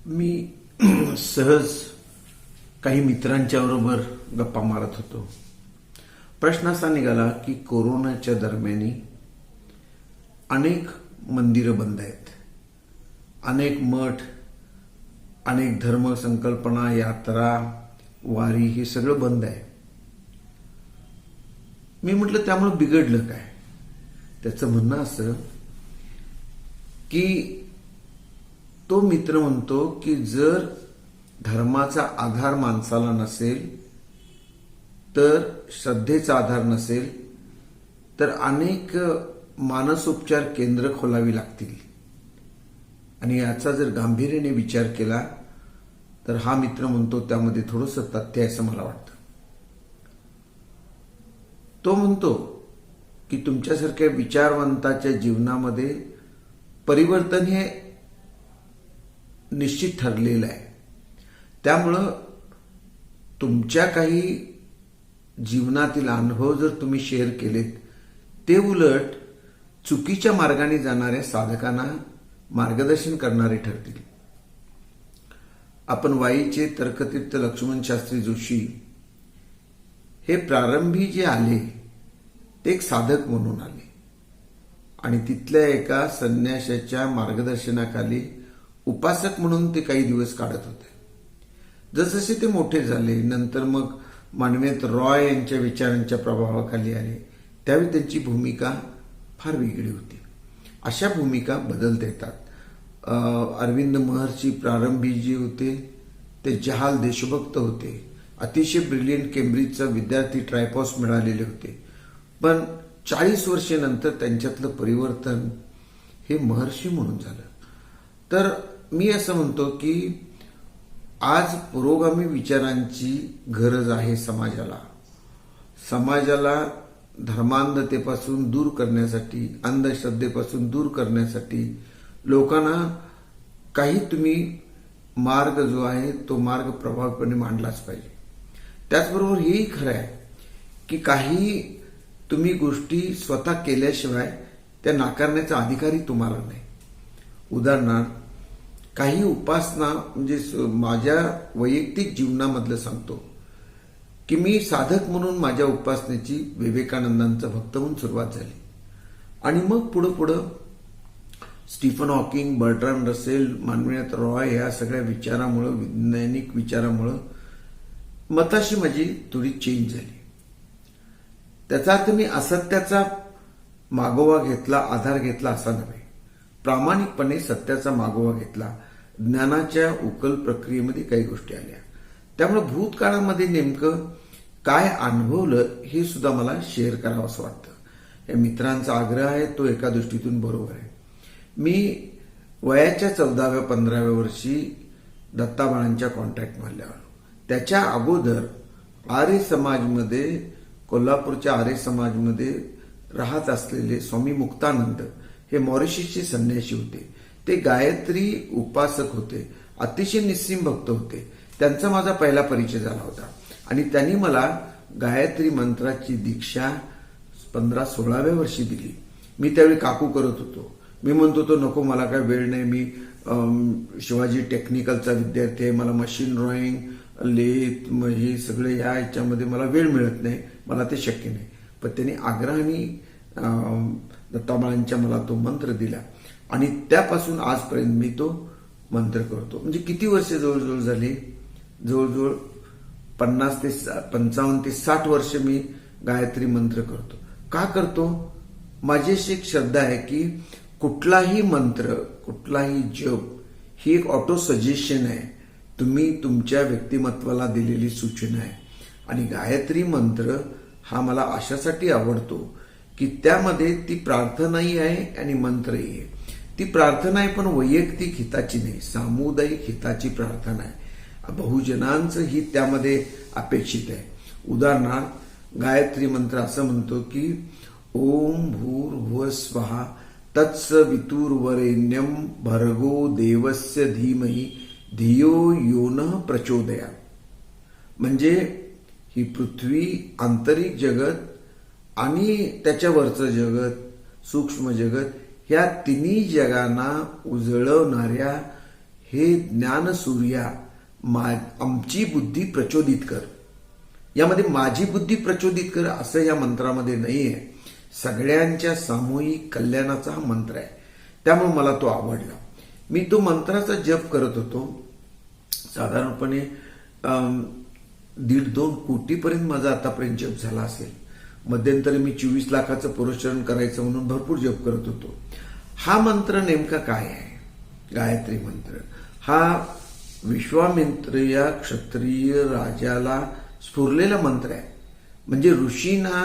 मी सहज काही मित्रांच्या बरोबर गप्पा मारत होतो. प्रश्न असा निघाला की कोरोनाच्या दरम्यान अनेक मंदिरं बंद आहेत, अनेक मठ, अनेक धर्म संकल्पना, यात्रा, वारी हे सगळं बंद आहे. मी म्हटलं त्यामुळे बिघडलं काय? त्याचं म्हणणं असं की तो मित्र म्हणतो की जर धर्माचा आधार माणसाला नसेल, तर श्रद्धेचा आधार नसेल, तर अनेक मानसोपचार केंद्र खोलावी लागतील. आणि याचा जर गांभीर्याने विचार केला तर हा मित्र म्हणतो त्यामध्ये थोडंसं तथ्य आहे असं मला वाटतं. तो म्हणतो की तुमच्यासारख्या विचारवंताच्या जीवनामध्ये परिवर्तन हे निश्चित ठरलेलं आहे. त्यामुळं तुमच्या काही जीवनातील अनुभव जर तुम्ही शेअर केलेत, ते उलट चुकीच्या मार्गाने जाणाऱ्या साधकांना मार्गदर्शन करणारे ठरतील. आपण वाईचे तर्कतीर्थ लक्ष्मण शास्त्री जोशी हे प्रारंभी जे आले ते एक साधक म्हणून आले आणि तिथल्या एका संन्याशाच्या मार्गदर्शनाखाली उपासक म्हणून ते काही दिवस काढत होते. जसजसे ते मोठे झाले, नंतर मग मानवेंद्र रॉय यांच्या विचारांच्या प्रभावाखाली आले, त्यावेळी त्यांची भूमिका फार वेगळी होती. अशा भूमिका बदलता येतात. अरविंद महर्षी प्रारंभी जे होते ते जहाल देशभक्त होते, अतिशय ब्रिलियंट केम्ब्रिजचा विद्यार्थी, ट्रायपॉस मिळालेले होते. पण 40 वर्षानंतर त्यांच्यातलं परिवर्तन हे महर्षी म्हणून झालं. तर मी असं म्हणतो की आज पुरोगामी विचारांची गरज आहे समाजाला. समाजाला धर्मांधतेपासून दूर करण्यासाठी, अंधश्रद्धेपासून दूर करण्यासाठी लोकांना काही तुम्ही मार्ग जो आहे तो मार्ग प्रभावीपणे मांडलाच पाहिजे. त्याचबरोबर हेही खरं आहे की काही तुम्ही गोष्टी स्वतः केल्याशिवाय त्या नाकारण्याचा अधिकारही तुम्हाला नाही. उदाहरणार्थ काही उपासना, म्हणजे माझ्या वैयक्तिक जीवनामधलं सांगतो की मी साधक म्हणून माझ्या उपासनेची विवेकानंदांचा भक्त म्हणून सुरुवात झाली आणि मग पुढं Stephen Hawking, Bertrand Russell, Manvendra Roy या सगळ्या विचारामुळं, वैज्ञानिक विचारामुळं मताशी माझी थोडी चेंज झाली. त्याचा अर्थ मी असत्याचा मागोवा घेतला, आधार घेतला असा नव्हे. प्रामाणिकपणे सत्याचा मागोवा घेतला. ज्ञानाच्या उकल प्रक्रियेमध्ये काही गोष्टी आल्या. त्यामुळे भूतकाळामध्ये नेमकं काय अनुभवलं हे सुद्धा मला शेअर करावं असं वाटतं. या मित्रांचा आग्रह आहे तो एका दृष्टीतून बरोबर आहे. मी वयाच्या 14व्या-15व्या वर्षी दत्ताबाळांच्या कॉन्टॅक्टमध्ये आलो. त्याच्या अगोदर आर्य समाजमध्ये, कोल्हापूरच्या आर्य समाजमध्ये राहत असलेले स्वामी मुक्तानंद हे मॉरिशसचे संन्यासी होते. ते गायत्री उपासक होते, अतिशय निस्सीम भक्त होते. त्यांचा माझा पहिला परिचय झाला होता आणि त्यांनी मला गायत्री मंत्राची दीक्षा 15-16व्या वर्षी दिली. मी त्यावेळी काकू करत होतो. मी म्हणत होतो नको, मला काय वेळ नाही, मी शिवाजी टेक्निकलचा विद्यार्थी आहे, मला मशीन ड्रॉइंग, लेथ, हे सगळे या याच्यामध्ये मला वेळ मिळत नाही, मला ते शक्य नाही. पण त्यांनी आग्रहाने दत्ताबाळांच्या मला तो मंत्र दिला आणि त्यापासून आजपर्यंत मी तो मंत्र करतो. म्हणजे किती वर्ष जवळजवळ झाली? जवळजवळ 50 ते 55 ते 60 वर्ष मी गायत्री मंत्र करतो. का करतो? माझी अशी एक श्रद्धा आहे की कुठलाही मंत्र, कुठलाही जप ही एक ऑटो सजेशन आहे. तुम्ही तुमच्या व्यक्तिमत्वाला दिलेली सूचना आहे. आणि गायत्री मंत्र हा मला अशासाठी आवडतो की त्यामध्ये ती प्रार्थनाही आहे आणि मंत्रही आहे. ती प्रार्थना आहे पण वैयक्तिक हिताची नाही, सामुदायिक हिताची प्रार्थना आहे. बहुजनांचं हित त्यामध्ये अपेक्षित आहे. उदाहरणार्थ गायत्री मंत्र असं म्हणतो की ओम भूर्भुवः स्वः तत्सवितुर्वरेण्यं भर्गो देवस्य धीमहि धियो यो नः प्रचोदयात्. म्हणजे ही पृथ्वी, आंतरिक जगत आणि त्याच्यावरचं जगत, सूक्ष्म जगत, ह्या तिन्ही जगांना उजळवणाऱ्या हे ज्ञानसूर्या आमची बुद्धी प्रचोदित कर. यामध्ये माझी बुद्धी प्रचोदित कर असं या मंत्रामध्ये नाहीये. सगळ्यांच्या सामूहिक कल्याणाचा हा मंत्र आहे. त्यामुळे मला तो आवडला. मी तो मंत्राचा जप करत होतो. साधारणपणे 1.5-2 कोटीपर्यंत माझा आतापर्यंत जप झाला असेल. मध्यंतरी मी 24 लाखाचं पुरस्चरण करायचं म्हणून भरपूर जप करत होतो. हा मंत्र नेमका काय आहे? गायत्री मंत्र हा विश्वामित्र या क्षत्रिय राजाला स्फुरलेला मंत्र आहे. म्हणजे ऋषींना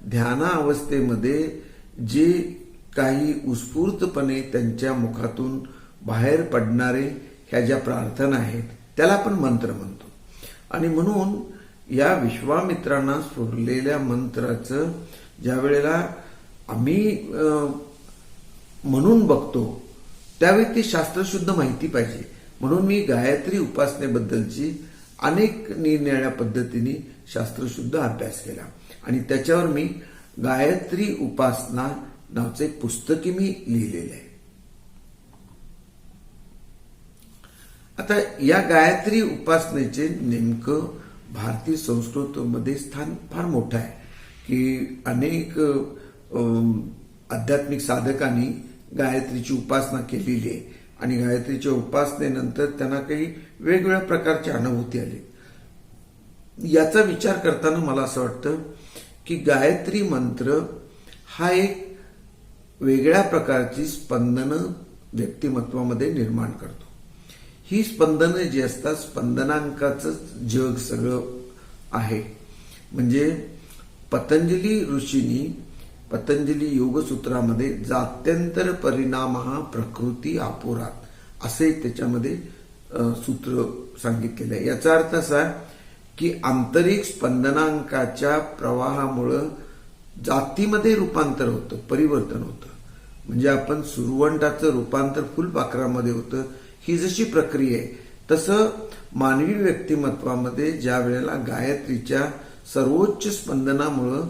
ध्याना अवस्थेमध्ये जे काही उत्स्फूर्तपणे त्यांच्या मुखातून बाहेर पडणारे ह्या ज्या प्रार्थना आहेत त्याला आपण मंत्र म्हणतो. आणि म्हणून या विश्वामित्रांना स्फुरलेल्या मंत्राचं ज्या वेळेला आम्ही म्हणून बघतो त्यावेळी ती शास्त्रशुद्ध माहिती पाहिजे. म्हणून मी गायत्री उपासनेबद्दलची अनेक निरनिराळ्या पद्धतीने शास्त्रशुद्ध अभ्यास केला आणि त्याच्यावर मी गायत्री उपासना नावाचं एक पुस्तकही मी लिहिलेलं आहे. आता या गायत्री उपासनेचे नेमकं भारतीय संस्कृतीमध्ये स्थान फार मोठं आहे की अनेक आध्यात्मिक साधकांनी गायत्रीची उपासना केलेली आहे आणि गायत्रीच्या उपासनेनंतर त्यांना काही वेगवेगळ्या प्रकारची अनुभूती आली. याचा विचार करताना मला असं वाटतं की गायत्री मंत्र हा एक वेगळ्या प्रकारची स्पंदनं व्यक्तिमत्वामध्ये निर्माण करतो. ही स्पंदनं जी असतात स्पंदनांकाचं जग सगळं आहे. म्हणजे पतंजली ऋषींनी पतंजली योगसूत्रामध्ये जात्यंतर परिणाम हा प्रकृती आपुरात असे त्याच्यामध्ये सूत्र सांगितलेलं आहे. याचा अर्थ असा की आंतरिक स्पंदनांकाच्या प्रवाहामुळं जातीमध्ये रूपांतर होतं, परिवर्तन होतं. म्हणजे आपण सुरवंटाचं रूपांतर फुलपाखरामध्ये होतं. ही जशी प्रक्रिया आहे तसं मानवी व्यक्तिमत्वामध्ये ज्या वेळेला गायत्रीच्या सर्वोच्च स्पंदनामुळं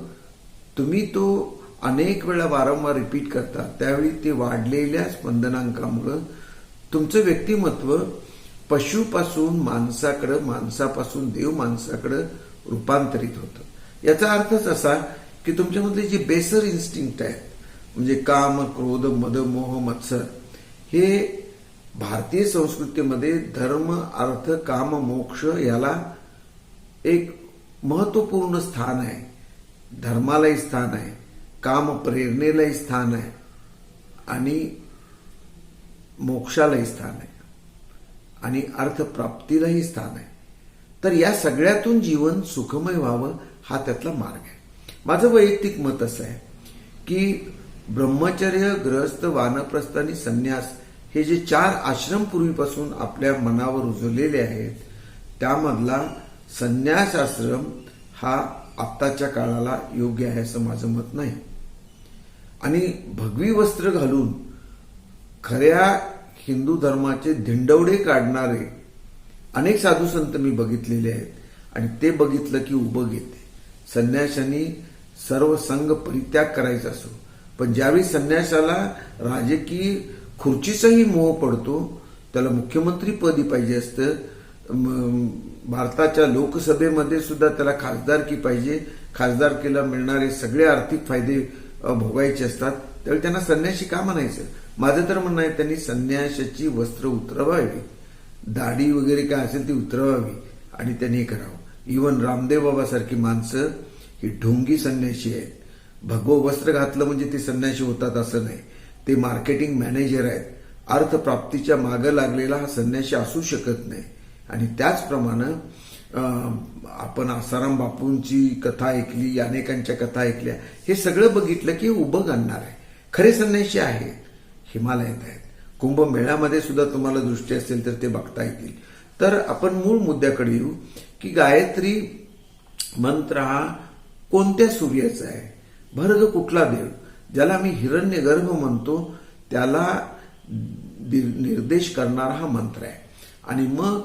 तुम्ही तो अनेक वेळा वारंवार रिपीट करता त्यावेळी ते वाढलेल्या स्पंदनांकामुळं तुमचं व्यक्तिमत्व पशुपासून माणसाकडं, माणसापासून देव माणसाकडं रूपांतरित होतं. याचा अर्थच असा की तुमच्यामधले जे बेसर इन्स्टिंक्ट आहेत म्हणजे काम, क्रोध, मद, मोह, मत्सर हे भारतीय संस्कृतीमध्ये धर्म, अर्थ, काम, मोक्ष याला एक महत्वपूर्ण स्थान आहे. धर्मालाही स्थान आहे, काम प्रेरणेलाही स्थान आहे आणि मोक्षालाही स्थान आहे आणि अर्थप्राप्तीलाही स्थान आहे. तर या सगळ्यातून जीवन सुखमय व्हावं हा त्यातला मार्ग आहे. माझं वैयक्तिक मत असं आहे की ब्रह्मचर्य, गृहस्थ, वानप्रस्थ आणि संन्यास हे जे 4 आश्रम पूर्वीपासून आपल्या मनावर रुजवलेले आहेत त्यामधला संन्यास आश्रम हा आत्ताच्या काळाला योग्य आहे असं माझं मत नाही. आणि भगवी वस्त्र घालून खऱ्या हिंदू धर्माचे धिंडवडे काढणारे अनेक साधू संत मी बघितलेले आहेत आणि ते बघितलं की उभं घेते. संन्याशांनी सर्व संघ परित्याग करायचा असो पण ज्यावेळी संन्यासाला राजकीय खुर्चीचाही मोह पडतो, त्याला मुख्यमंत्री पदी पाहिजे असतं, भारताच्या लोकसभेमध्ये सुद्धा त्याला खासदारकी पाहिजे, खासदारकीला मिळणारे सगळे आर्थिक फायदे भोगायचे असतात, त्यावेळी त्यांना संन्यासी का म्हणायचं? माझं तर म्हणणं आहे त्यांनी संन्यासाची वस्त्र उतरवावी, दाढी वगैरे काय असेल ती उतरवावी आणि त्यांनी करावं. इव्हन रामदेव बाबासारखी माणसं ही ढोंगी संन्यासी आहेत. भगवं वस्त्र घातलं म्हणजे ते संन्यासी होतात असं नाही. ते मार्केटिंग मॅनेजर आहेत. अर्थप्राप्तीच्या मागं लागलेला हा संन्यासी असू शकत नाही. आणि त्याचप्रमाणे आपण आसाराम बापूंची कथा ऐकली, अनेकांच्या कथा ऐकल्या, हे सगळं बघितलं की उभं घालणार आहे. खरे संन्यासी आहेत, हिमालयात आहेत. कुंभमेळ्यामध्ये सुद्धा तुम्हाला दृष्टी असेल तर ते बघता येतील. तर आपण मूळ मुद्द्याकडे येऊ की गायत्री मंत्र हा कोणत्या सूर्याचा आहे, भर्ग कुठला देव, ज्याला आम्ही हिरण्यगर्भ म्हणतो त्याला निर्देश करणारा हा मंत्र आहे. आणि मग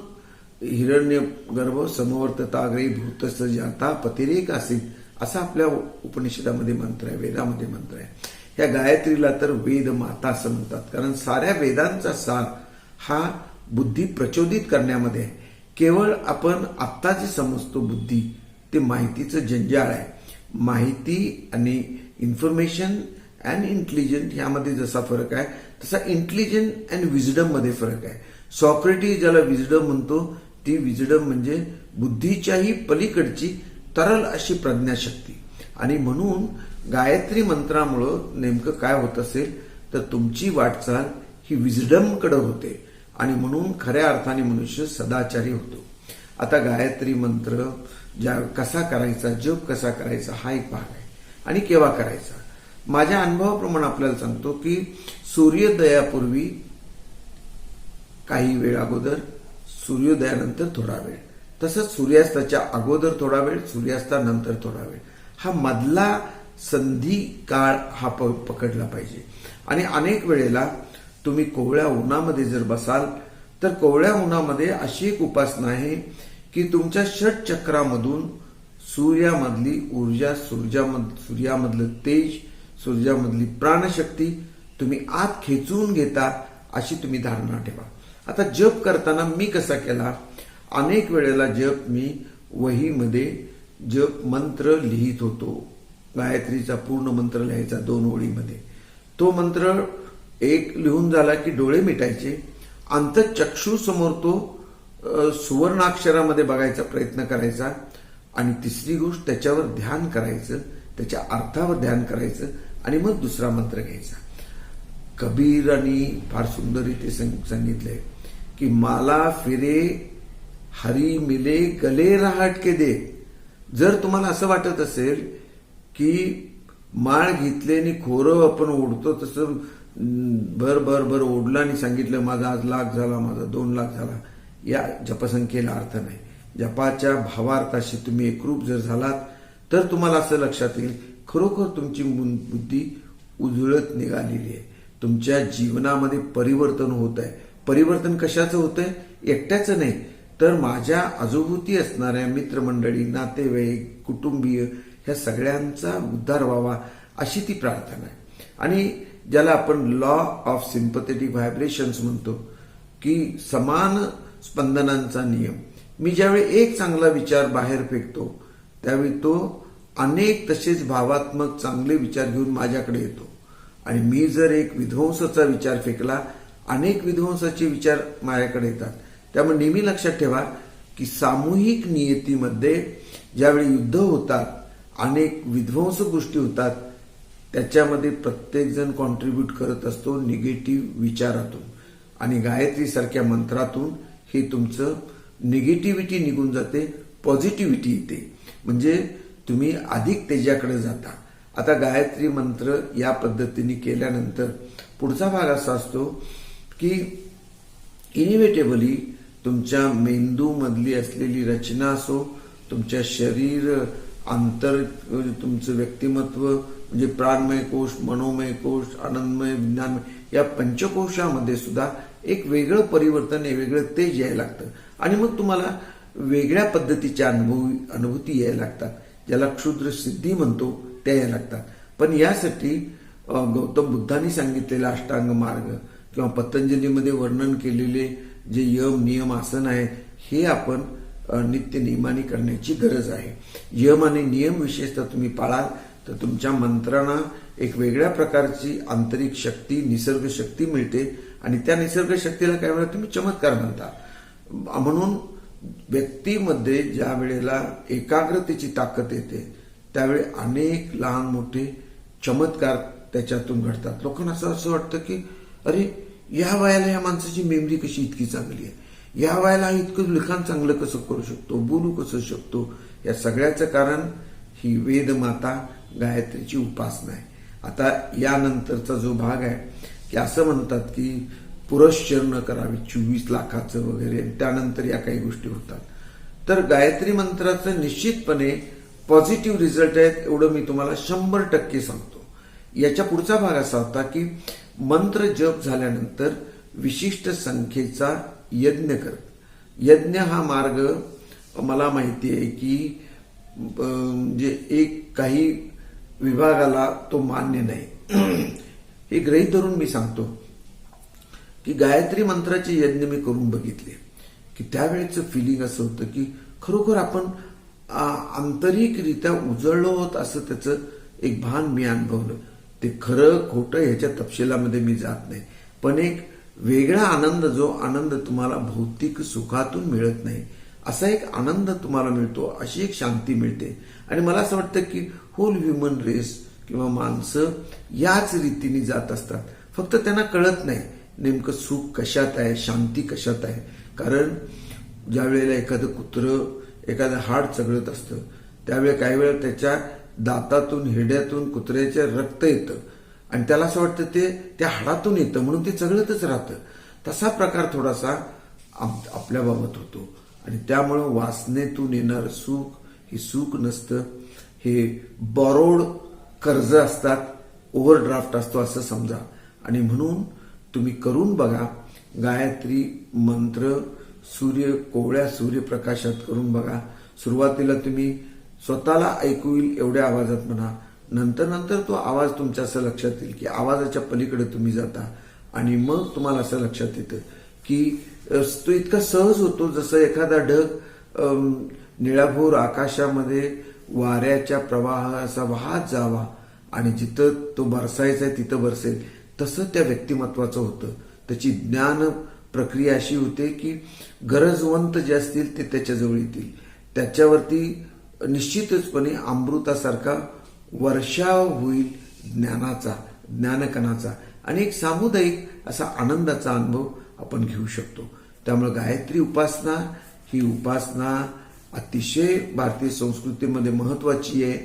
हिरण्यगर्भ समवर्तताग्रे भूतस जाता पतिरेक असेल असा आपल्या उपनिषदामध्ये मंत्र आहे, वेदामध्ये मंत्र आहे. या गायत्रीला तर वेद माता असं म्हणतात कारण साऱ्या वेदांचा सार हा बुद्धी प्रचोदित करण्यामध्ये आहे. केवळ आपण आत्ता जे समजतो बुद्धी ते माहितीचं जंजाळ आहे. माहिती आणि इन्फॉर्मेशन अँड इंटेलिजंट ह्यामध्ये जसा फरक आहे तसा इंटेलिजंट अँड विजडम मध्ये फरक आहे. सॉक्रेटिस ज्याला विजडम म्हणतो ती विजडम म्हणजे बुद्धीच्याही पलीकडची तरल अशी प्रज्ञाशक्ती. आणि म्हणून गायत्री मंत्रामुळं नेमकं काय होत असेल तर तुमची वाटचाल ही विजडमकडे होते आणि म्हणून खऱ्या अर्थाने मनुष्य सदाचारी होतो. आता गायत्री मंत्र कसा करायचा, जप कसा करायचा हा एक भाग आहे. आणि केव्हा करायचा, माझ्या अनुभवाप्रमाणे आपल्याला सांगतो की सूर्योदयापूर्वी काही वेळ अगोदर, सूर्योदयानंतर थोडा वेळ, तसंच सूर्यास्ताच्या अगोदर थोडा वेळ, सूर्यास्तानंतर थोडा वेळ, हा मधला संधी काळ हा पकडला पाहिजे. आणि अनेक वेळेला तुम्ही कोवळ्या उन्हामध्ये जर बसाल तर कोवळ्या उन्हामध्ये अशी एक उपासना आहे की तुमच्या षटचक्रामधून सूर्यामधली ऊर्जा, सूर्यामधलं तेज, सूर्यामधली प्राणशक्ती तुम्ही आत खेचून घेता अशी तुम्ही धारणा ठेवा. आता जप करताना मी कसा केला, अनेक वेळेला जप मी वहीमध्ये जप मंत्र लिहित होतो. गायत्रीचा पूर्ण मंत्र लिहायचा 2 ओळीमध्ये. तो मंत्र एक लिहून झाला की डोळे मिटायचे, अंतःचक्षू समोर तो सुवर्णाक्षरामध्ये बघायचा प्रयत्न करायचा आणि तिसरी गोष्ट त्याच्यावर ध्यान करायचं, त्याच्या अर्थावर ध्यान करायचं आणि मग दुसरा मंत्र घ्यायचा. कबीरांनी फार सुंदर इथे सांगितलंय की मला फिरे हरी मिले गले राहट के दे. जर तुम्हाला असं वाटत असेल की माळ घेतले आणि खोरं आपण ओढतो तसं भर ओढला आणि सांगितलं माझा आज 1 लाख झाला, माझा 2 लाख झाला, या जपसंख्येला अर्थ नाही. जपाच्या भावार्थाशी तुम्ही एकरूप जर झालात तर तुम्हाला असं लक्षात येईल खरोखर तुमची बुद्धी उजळत निघालेली आहे. तुमच्या जीवनामध्ये परिवर्तन होत आहे. परिवर्तन कशाचं होतंय, एकट्याचं नाही तर माझ्या आजूभोवती असणाऱ्या मित्रमंडळी, नातेवाईक, कुटुंबीय ह्या सगळ्यांचा उद्धार व्हावा अशी ती प्रार्थना आहे. आणि ज्याला आपण लॉ ऑफ सिम्पथेटिक व्हायब्रेशन्स म्हणतो की समान स्पंदनांचा नियम. मी ज्यावेळी एक चांगला विचार बाहेर फेकतो त्यावेळी तो अनेक तसेच भावात्मक चांगले विचार घेऊन माझ्याकडे येतो. आणि मी जर एक विध्वंसाचा विचार फेकला, अनेक विध्वंसाचे विचार माझ्याकडे येतात. त्यामुळे नेहमी लक्षात ठेवा की सामूहिक नियतीमध्ये ज्यावेळी युद्ध होतात, अनेक विध्वंस गोष्टी होतात, त्याच्यामध्ये प्रत्येकजण कॉन्ट्रीब्यूट करत असतो निगेटिव्ह विचारातून. आणि गायत्री सारख्या मंत्रातून हे तुमचं निगेटिव्हिटी निघून जाते, पॉझिटिव्हिटी येते, म्हणजे तुम्ही अधिक तेजाकडे जाता. आता गायत्री मंत्र या पद्धतीने केल्यानंतर पुढचा भाग असा असतो की इनिव्हेटेबली तुमच्या मेंदूमधली असलेली रचना असो, तुमच्या शरीर अंतर, तुमचं व्यक्तिमत्व म्हणजे प्राणमय कोश, मनोमय कोश, आनंदमय, विज्ञानमय या पंचकोशामध्ये सुद्धा एक वेगळं परिवर्तन, एक वेगळं तेज यायला लागतं. आणि मग तुम्हाला वेगळ्या पद्धतीच्या अनुभूती यायला लागतात, ज्याला क्षुद्र सिद्धी म्हणतो त्या यायला लागतात. पण यासाठी गौतम बुद्धांनी सांगितलेला अष्टांग मार्ग किंवा पतंजलीमध्ये वर्णन केलेले जे यम नियम आसन आहे हे आपण नित्य नियमाने करण्याची गरज आहे. यम आणि नियम विशेषतः तुम्ही पाळाल तर तुमच्या मंत्रांना एक वेगळ्या प्रकारची आंतरिक शक्ती, निसर्ग शक्ती मिळते आणि त्या निसर्ग शक्तीला काही वेळा तुम्ही चमत्कार म्हणता. म्हणून व्यक्तीमध्ये ज्या वेळेला एकाग्रतेची ताकद येते त्यावेळी अनेक लहान मोठे चमत्कार त्याच्यातून घडतात. लोकांना असं वाटतं की अरे या वयाला या माणसाची मेमरी कशी इतकी चांगली आहे, या वयाला इतकं लिखाण चांगलं कसं करू शकतो, बोलू कसं शकतो. या सगळ्याचं कारण ही वेदमाता गायत्रीची उपासना आहे. आता यानंतरचा जो भाग आहे की असं म्हणतात की पुरश्चरण करावी 24 लाखाचं वगैरे, त्यानंतर या काही गोष्टी होतात. तर गायत्री मंत्राचं निश्चितपणे पॉझिटिव्ह रिझल्ट आहेत एवढं मी तुम्हाला 100% सांगतो. याच्या पुढचा भाग असा होता की मंत्र जप झाल्यानंतर विशिष्ट संख्येचा यज्ञ कर. यज्ञ हा मार्ग मला माहिती आहे की म्हणजे एक काही विभागाला तो मान्य नाही. हे गृहीत धरून मी सांगतो की गायत्री मंत्राचे यज्ञ मी करून बघितले की त्यावेळेचं फिलिंग असं होतं की खरोखर आपण आंतरिकरित्या उजळलो होत असं त्याचं एक भान मी अनुभवलं. ते खरं खोटं ह्याच्या तपशिलामध्ये मी जात नाही, पण एक वेगळा आनंद, जो आनंद तुम्हाला भौतिक सुखातून मिळत नाही असा एक आनंद तुम्हाला मिळतो, अशी एक शांती मिळते. आणि मला असं वाटतं की होल ह्युमन रेस किंवा माणसं याच रीतीने जात असतात, फक्त त्यांना कळत नाही नेमकं सुख कशात आहे, शांती कशात आहे. कारण ज्या वेळेला एखादं कुत्रं एखादं हाड चघळत असतं त्यावेळेला काही वेळा त्याच्या दातातून हिरड्यातून कुत्र्याच्या रक्त येतं आणि त्याला असं वाटतं ते त्या हाडातून येतं म्हणून ते चघळतच राहतं. तसा प्रकार थोडासा आपल्या बाबत होतो. आणि त्यामुळं वासनेतून येणारं सुख हे सुख नसतं, हे बॉरोड कर्ज असतात, ओव्हरड्राफ्ट असतो असं समजा. आणि म्हणून तुम्ही करून बघा गायत्री मंत्र कोवळ्या सूर्यप्रकाशात करून बघा. सुरुवातीला तुम्ही स्वतःला ऐकू येईल एवढ्या आवाजात म्हणा, नंतर तो आवाज तुमच्या असं लक्षात येईल की आवाजाच्या पलीकडे तुम्ही जाता आणि मग तुम्हाला असं लक्षात येतं की तो इतका सहज होतो जसं एखादा ढग निळाभोर आकाशामध्ये वाऱ्याच्या प्रवाह असा वाहत जावा आणि जिथं तो बरसायचा आहे तिथं बरसेल, तसं त्या व्यक्तिमत्वाचं होतं. त्याची ज्ञान प्रक्रिया अशी होते की गरजवंत जे असतील ते त्याच्याजवळ येतील, त्याच्यावरती निश्चितचपणे अमृतासारखा वर्षाव होईल ज्ञानाचा, ज्ञानकणाचा आणि एक सामुदायिक असा आनंदाचा अनुभव आपण घेऊ शकतो. त्यामुळे गायत्री उपासना ही उपासना अतिशय भारतीय संस्कृतीमध्ये महत्वाची आहे.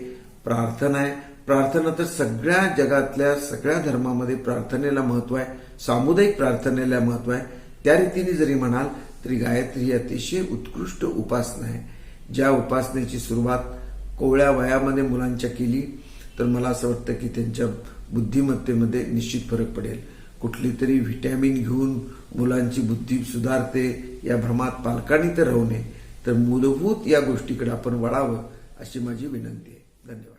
प्रार्थना आहे. प्रार्थना तर सगळ्या जगातल्या सगळ्या धर्मामध्ये प्रार्थनेला महत्व आहे, सामुदायिक प्रार्थनेला महत्व आहे. त्या रीतीने जरी म्हणाल तरी गायत्री ही अतिशय उत्कृष्ट उपासना आहे. ज्या उपासनेची सुरुवात कोवळ्या वयामध्ये मुलांच्या केली तर मला असं वाटतं की त्यांच्या बुद्धिमत्तेमध्ये निश्चित फरक पडेल. कुठली तरी व्हिटॅमिन घेऊन मुलांची बुद्धी सुधारते या भ्रमात पालकांनी तर राहू नये, तर मूलभूत या गोष्टीकडे आपण वळावं अशी माझी विनंती आहे. धन्यवाद.